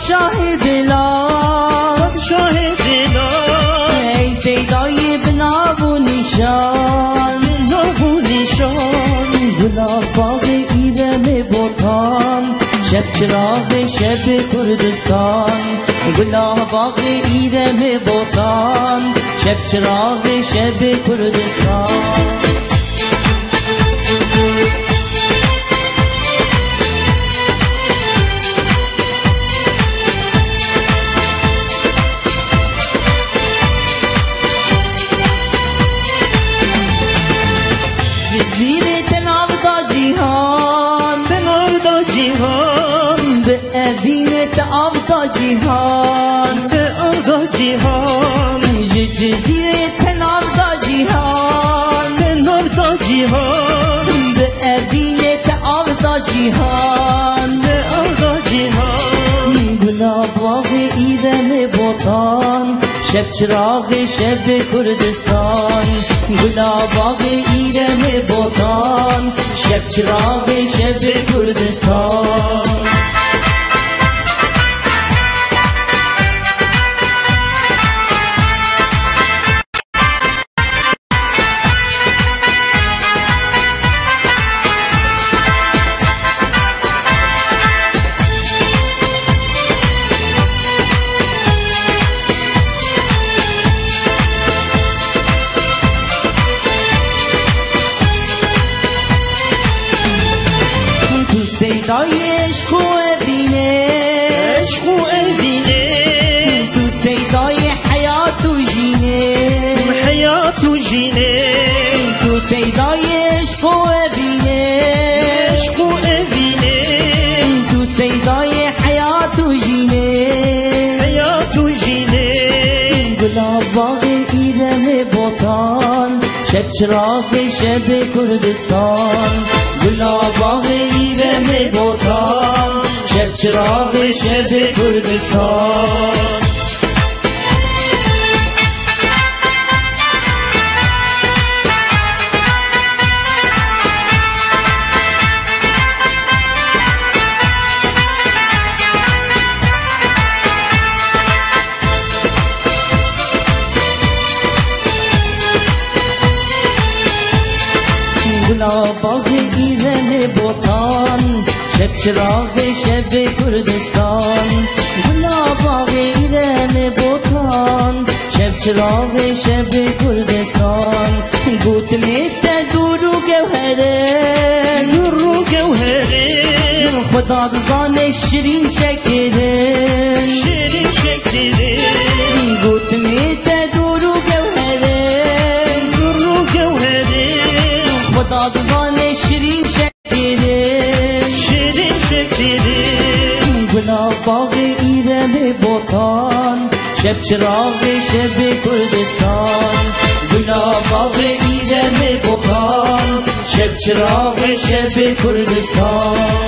پادشاه دلان پادشاه دلان ای صدای بناب و نشان ناب و نشان گلاب باغ ایرم بوتان شب چراغ شب کردستان گلاب باغ ایرم بوتان شب چراغ شب کردستان زیر تناب دا جیهان تناب دا جیهان به اوین تعاب دا جیهان تعاب دا جیهان زیر تناب دا جیهان تناب دا جیهان به اوین تعاب دا جیهان تعاب دا جیهان گلاب باغ ایرم بوتان شب چراغ شب کردستان گلاب باغ ایرم بوتان شب چراغ شب کردستان صدای عشق و بینه عشق و بینه تو صدای حیات و جینه حیات و جینه تو صدای عشق و بینه عشق و بینه تو صدای حیات و جینه حیات و جینه گلاب باغ ایرم بوتان شب چراغ شب کردستان گلاب باغ ایرم بوتان شب چراغ شب کردستان گلاب باغ ایرم بوتان شب چراغ شب کردستان گلاب باغ ایرم بوتان شب چراغ شب کردستان گوت میت دور و گوهره نور و گوهره خدا بزانه شیرین شکره شیرین شکره گوت میت دور و گوهره نور و گوهره خدا بزانه شیرین شکره شیرین شکره گلاب باغ ایرم بوتان شب چراغ شب کردستان گلاب باغ ایرم بوتان شب چراغ شب کردستان